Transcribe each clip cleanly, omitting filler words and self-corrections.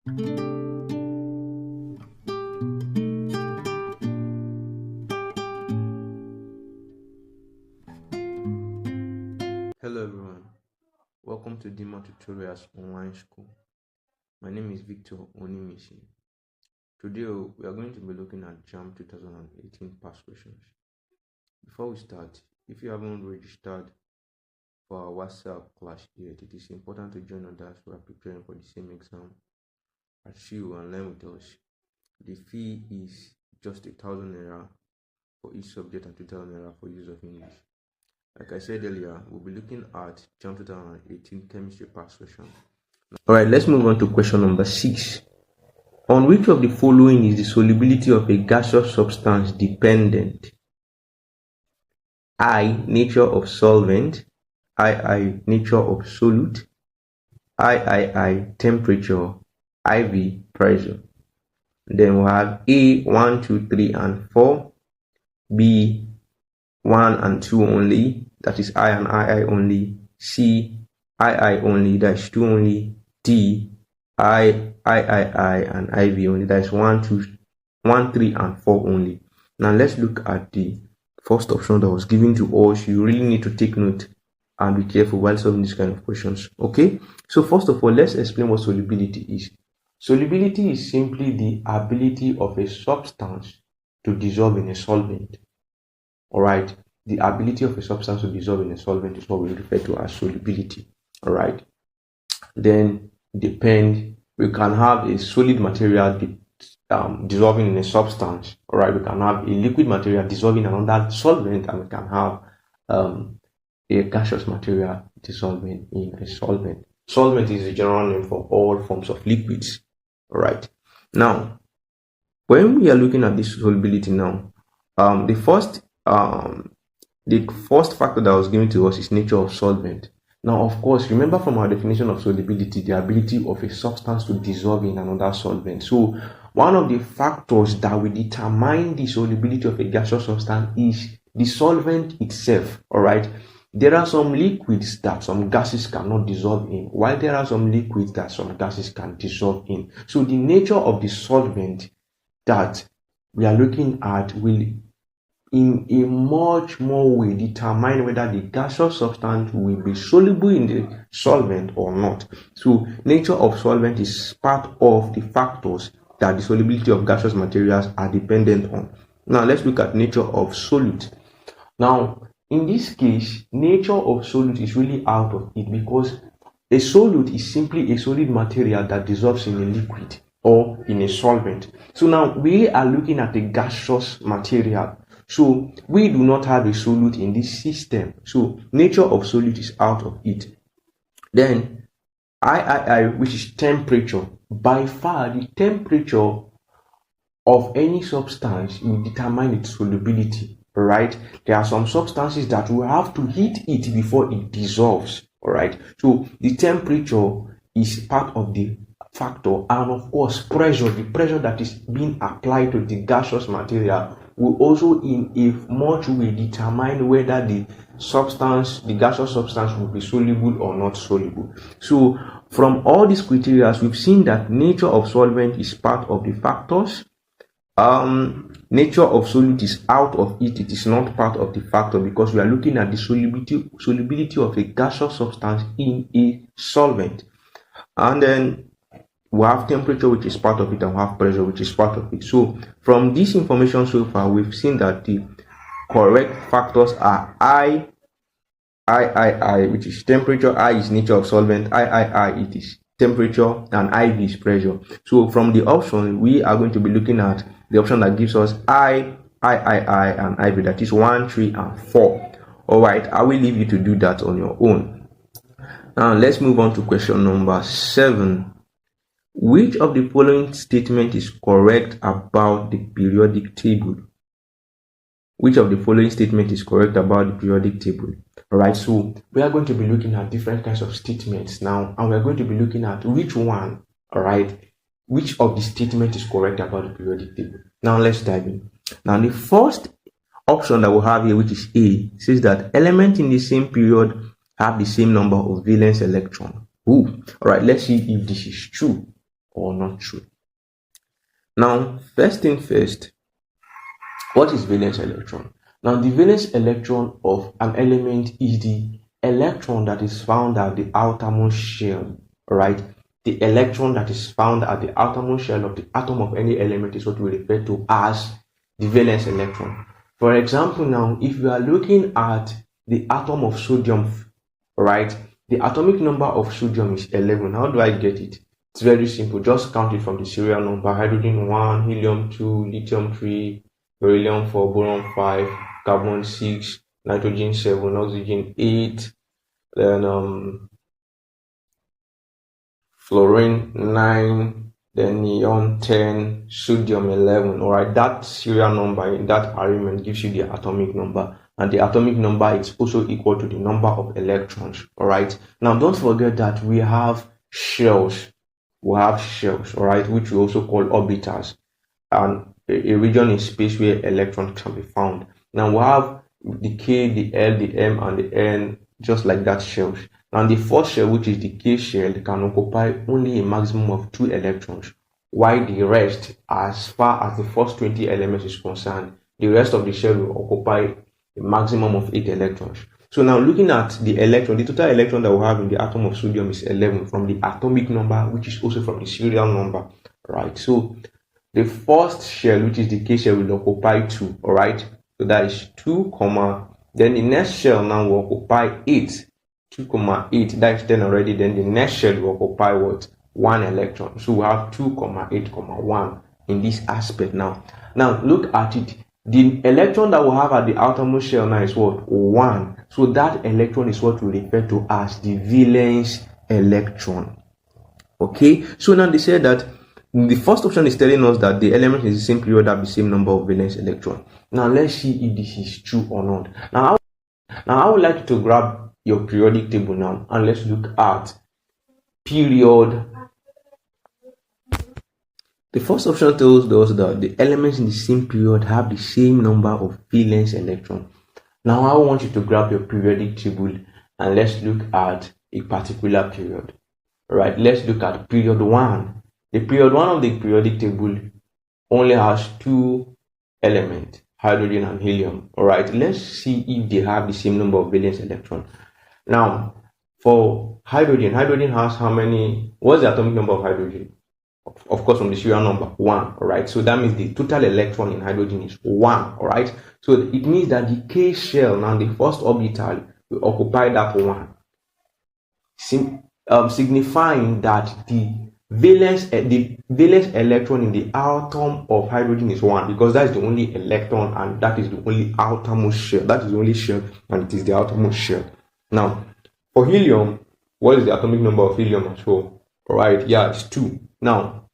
Hello everyone, welcome to Dima Tutorials Online School. My name is Victor Onimishi. Today we are going to be looking at JAMB 2018 past questions. Before we start, if you haven't registered for our WhatsApp class yet, it is important to join others who are preparing for the same exam as you and learn with us. The fee is just 1,000 naira for each subject and 2,000 naira for use of English. Like I said earlier, we'll be looking at JAMB 2018 chemistry past question. Alright, let's move on to question number 6. On which of the following is the solubility of a gaseous substance dependent? I. Nature of solvent. II. Nature of solute. III. Temperature. IV. Pressure. Then we have A. 1, 2, 3, and 4. B. 1 and 2 only, that is I and II only. C. II only, that is 2 only. D. III and IV only, that is 1, 3, and 4 only. Now let's look at the first option that was given to us. You really need to take note and be careful while solving this kind of questions. Okay, so first of all, let's explain what solubility is. Solubility is simply the ability of a substance to dissolve in a solvent. Alright, the ability of a substance to dissolve in a solvent is what we refer to as solubility. Alright, then we can have a solid material dissolving in a substance. Alright, we can have a liquid material dissolving in another solvent, and we can have a gaseous material dissolving in a solvent. Solvent is the general name for all forms of liquids. Alright, now when we are looking at this solubility now, the first factor that was given to us is nature of solvent. Now, of course, remember from our definition of solubility, the ability of a substance to dissolve in another solvent. So, one of the factors that will determine the solubility of a gaseous substance is the solvent itself. Alright, there are some liquids that some gases cannot dissolve in, while there are some liquids that some gases can dissolve in. So, the nature of the solvent that we are looking at will in a much more way determine whether the gaseous substance will be soluble in the solvent or not. So nature of solvent is part of the factors that the solubility of gaseous materials are dependent on. Now let's look at nature of solute. Now in this case, nature of solute is really out of it, because a solute is simply a solid material that dissolves in a liquid or in a solvent. So now we are looking at a gaseous material. So we do not have a solute in this system. So nature of solute is out of it. Then III, which is temperature. By far, the temperature of any substance will determine its solubility. Right? There are some substances that will have to heat it before it dissolves. Alright. So the temperature is part of the factor, and of course pressure, the pressure that is being applied to the gaseous material, will also in a much way determine whether the gaseous substance will be soluble or not soluble. So from all these criteria, we've seen that nature of solvent is part of the factors. Nature of solute is out of it. It is not part of the factor, because we are looking at the solubility of a gaseous substance in a solvent. And then we have temperature, which is part of it, and we have pressure, which is part of it. So from this information so far, we've seen that the correct factors are I, which is temperature. I is nature of solvent. III, it is temperature, and IV is pressure. So from the option, we are going to be looking at the option that gives us III, and IV, that is 1, 3, and 4. Alright, I will leave you to do that on your own. Now let's move on to question number 7. Which of the following statement is correct about the periodic table? Which of the following statement is correct about the periodic table? Alright, so we are going to be looking at different kinds of statements now, and we are going to be looking at which one, alright, which of the statement is correct about the periodic table. Now let's dive in. Now the first option that we have here, which is A, says that elements in the same period have the same number of valence electrons. Alright, let's see if this is true. or not true. Now, first thing first, what is valence electron? Now, the valence electron of an element is the electron that is found at the outermost shell, right? The electron that is found at the outermost shell of the atom of any element is what we refer to as the valence electron. For example, now, if we are looking at the atom of sodium, right? The atomic number of sodium is 11. How do I get it? It's very simple. Just count it from the serial number. Hydrogen 1, helium 2, lithium 3, beryllium 4, boron 5, carbon 6, nitrogen 7, oxygen 8, then fluorine 9, then neon 10, sodium 11. All right, that serial number in that arrangement gives you the atomic number, and the atomic number is also equal to the number of electrons. All right, now don't forget that we have shells. We have shells, all right, which we also call orbitals, and a region in space where electrons can be found. Now we have the K, the L, the M, and the N, just like that shells. Now the first shell, which is the K shell, can occupy only a maximum of 2 electrons, while the rest, as far as the first 20 elements is concerned, the rest of the shell will occupy a maximum of 8 electrons. So now looking at the electron, the total electron that we have in the atom of sodium is 11 from the atomic number, which is also from the serial number, right? So the first shell, which is the K shell, will occupy 2, all right? So that is 2, then the next shell now will occupy 8, 2, 8, that is 10 already. Then the next shell will occupy what? 1 electron. So we have 2, 8, 1 in this aspect now. Now look at it. The electron that we have at the outermost shell now is what? 1. So that electron is what we refer to as the valence electron. Okay, so now they said that the first option is telling us that the element in the same period have the same number of valence electrons. Now let's see if this is true or not. Now I would like you to grab your periodic table now, and let's look at period. The first option tells us that the elements in the same period have the same number of valence electrons. Now I want you to grab your periodic table and let's look at a particular period. Right, let's look at period 1. The period 1 of the periodic table only has 2 elements, hydrogen and helium. All right, let's see if they have the same number of valence electrons. Now, for hydrogen has how many? What's the atomic number of hydrogen? Of course, from the serial number 1. All right, so that means the total electron in hydrogen is 1. All right, so it means that the K shell, now the first orbital, will occupy that 1, signifying that the valence electron in the atom of hydrogen is 1, because that is the only electron and that is the only outermost shell. That is the only shell and it is the outermost shell. Now, for helium, what is the atomic number of helium as well? All right, yeah, it's 2. Now,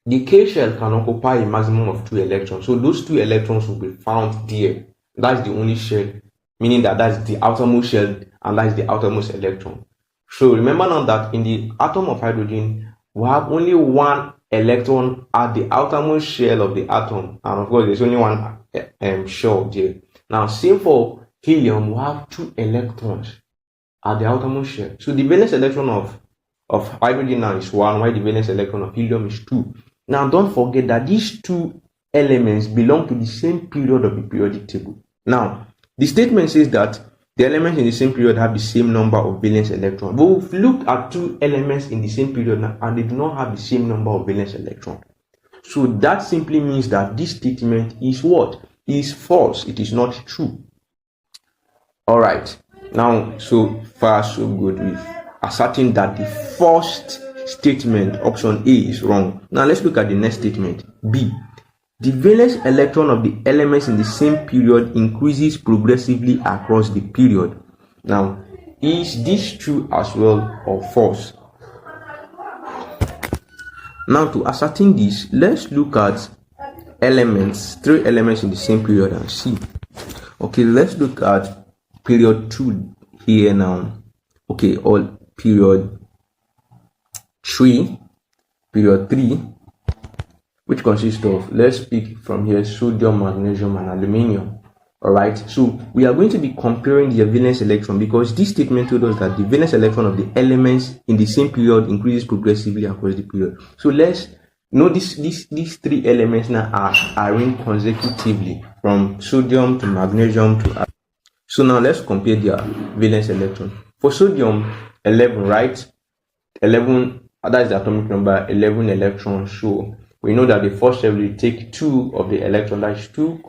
the K shell can occupy a maximum of 2 electrons. So those 2 electrons will be found there. That's the only shell, meaning that that's the outermost shell and that is the outermost electron. So remember now that in the atom of hydrogen, we have only 1 electron at the outermost shell of the atom. And of course, there's only 1 shell there. Now, same for helium, we have 2 electrons at the outermost shell. So the valence electron of hydrogen now is 1, while the valence electron of helium is 2. Now, don't forget that these 2 elements belong to the same period of the periodic table. Now, the statement says that the elements in the same period have the same number of valence electrons. But we've looked at 2 elements in the same period now, and they do not have the same number of valence electrons. So that simply means that this statement is what? Is false. It is not true. All right. Now, so far so good. We've ascertained that the first statement, option A, is wrong. Now let's look at the next statement, B. The valence electron of the elements in the same period increases progressively across the period. Now, is this true as well or false? Now, to ascertain this, let's look at elements, 3 elements in the same period and see. Okay, let's look at period 2 here now. Okay, or period 3, period 3, which consists of, let's pick from here, sodium, magnesium, and aluminium. All right, so we are going to be comparing the valence electron, because this statement told us that the valence electron of the elements in the same period increases progressively across the period. So let's know these three elements now are arranged consecutively from sodium to magnesium to. So now let's compare their valence electron. For sodium, 11, right? 11, that is the atomic number, 11 electrons. So we know that the first shell will take 2 of the electron, that is 2,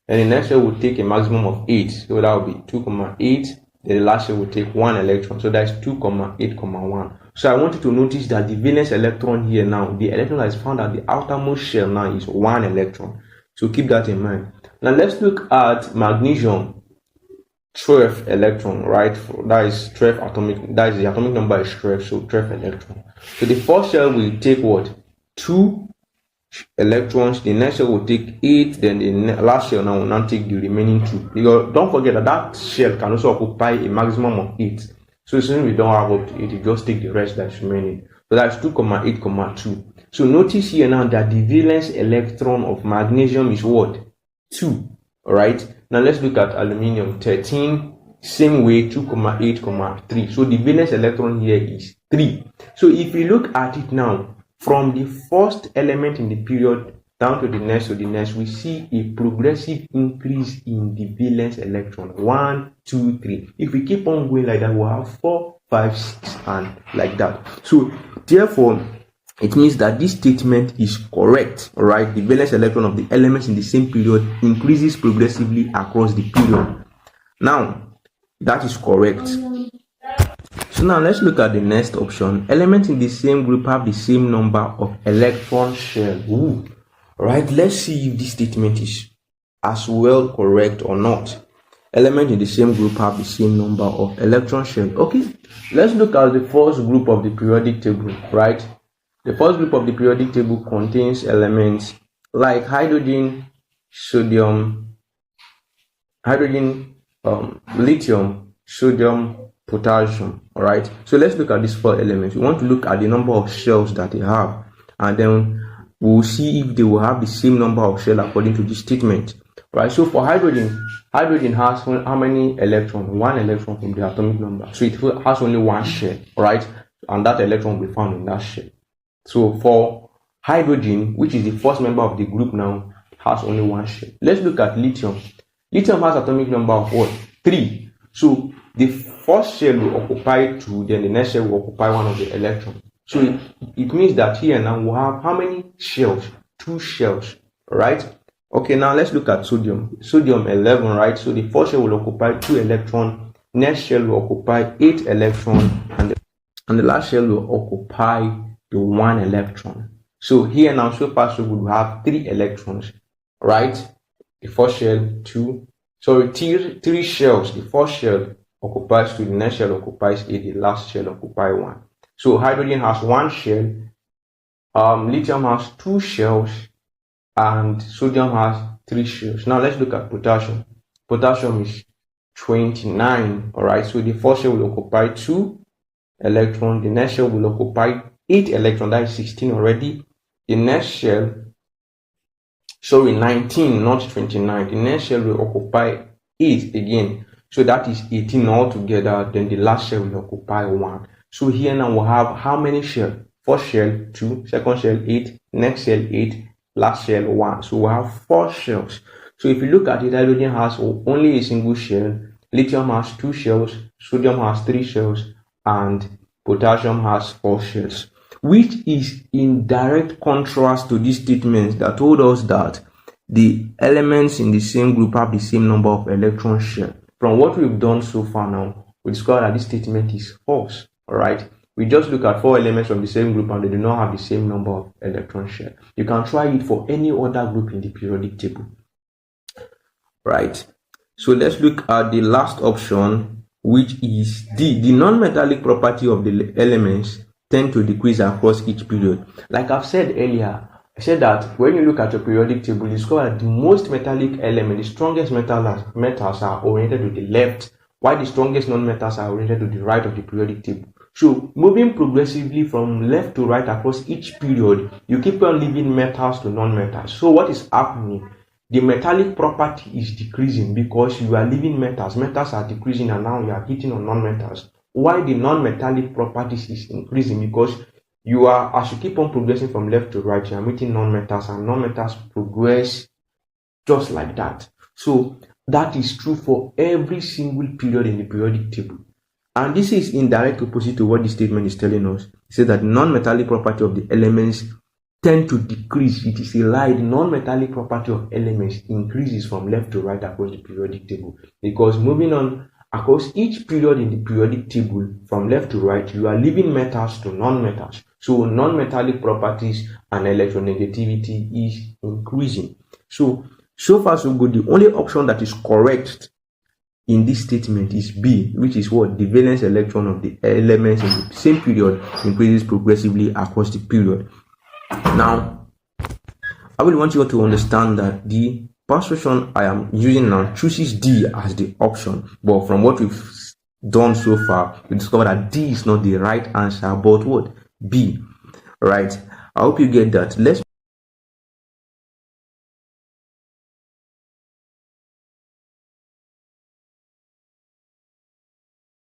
and the next shell will take a maximum of 8. So that will be 2,8. Then the last shell will take 1 electron. So that is 2,8,1. So I want you to notice that the valence electron here now, the electron that is found at the outermost shell now is 1 electron. So keep that in mind. Now let's look at magnesium. 12 electron, right? That is 12 atomic, that is the atomic number is 12, so 12 electron. So the first shell will take what? 2 electrons, the next shell will take 8, then the last shell now will not take the remaining 2. Because don't forget that that shell can also occupy a maximum of 8. So since we don't have up to 8, you just take the rest that's remaining. So that's 2,8,2. So notice here now that the valence electron of magnesium is what? 2. Alright, now let's look at aluminium. 13, same way, 2,8,3. So the valence electron here is 3. So if we look at it now, from the first element in the period down to the next, we see a progressive increase in the valence electron. 1, 2, 3. If we keep on going like that, we'll have 4, 5, 6, and like that. So therefore, it means that this statement is correct. All right, the valence electron of the elements in the same period increases progressively across the period. Now, that is correct. So now let's look at the next option. Elements in the same group have the same number of electron shell. All right, let's see if this statement is as well correct or not. Elements in the same group have the same number of electron shell. Okay, let's look at the first group of the periodic table, right? The first group of the periodic table contains elements like hydrogen, sodium, lithium, sodium, potassium. All right. So let's look at these 4 elements. We want to look at the number of shells that they have, and then we'll see if they will have the same number of shells according to this statement. All right. So for hydrogen has how many electrons? 1 electron from the atomic number. So it has only 1 shell. All right, and that electron will be found in that shell. So for hydrogen, which is the first member of the group now, has only 1 shell. Let's look at lithium. Lithium has atomic number of what? 3. So the first shell will occupy 2, then the next shell will occupy 1 of the electrons. So it means that here now we'll have how many shells? 2 shells, right? Okay, now let's look at sodium. Sodium 11, right? So the first shell will occupy 2 electrons, next shell will occupy 8 electrons, and the last shell will occupy the 1 electron. So here now, so far so good, we have 3 electrons, right? The first shell, 3 shells. The first shell occupies 2, the next shell occupies 8, the last shell occupies 1. So hydrogen has 1 shell, lithium has 2 shells, and sodium has 3 shells. Now let's look at potassium. Potassium is 29, all right? So the first shell will occupy 2 electrons, the next shell will occupy 8 electrons, that is 16 already. The next shell, 19, not 29. The next shell will occupy 8 again, so that is 18 altogether. Then the last shell will occupy 1. So here now we'll have how many shells? First shell 2, second shell 8, next shell 8, last shell 1. So we'll have 4 shells. So if you look at it, hydrogen has only a single shell, lithium has 2 shells, sodium has 3 shells, and potassium has 4 shells, which is in direct contrast to these statements that told us that the elements in the same group have the same number of electron shells. From what we've done so far now, we discovered that this statement is false. All right, we just look at 4 elements from the same group and they do not have the same number of electron shells. You can try it for any other group in the periodic table. Right, so let's look at the last option, which is the non-metallic property of the elements tend to decrease across each period. Like I've said earlier, I said that when you look at your periodic table, you discover that the most metallic element, the strongest metals are oriented to the left, while the strongest non-metals are oriented to the right of the periodic table. So moving progressively from left to right across each period, you keep on leaving metals to non-metals. So what is happening? the metallic property is decreasing because you are leaving metals. Metals are decreasing and now you are hitting on non-metals. Why the non-metallic properties is increasing? Because you are, as you keep on progressing from left to right, you are meeting non-metals, and non-metals progress just like that. So that is true for every single period in the periodic table. And this is in direct opposite to what the statement is telling us. It says that non-metallic property of the elements tend to decrease. It is a lie. The non-metallic property of elements increases from left to right across the periodic table, because moving on across each period in the periodic table from left to right, you are leaving metals to non-metals. So non-metallic properties and electronegativity is increasing. So far so good. The only option that is correct in this statement is B, which is what? The valence electron of the elements in the same period increases progressively across the period. Now, I really want you to understand that the persuasion I am using now chooses D as the option, but from what we've done so far, we discover that D is not the right answer, but what? B, right? I hope you get that. Let's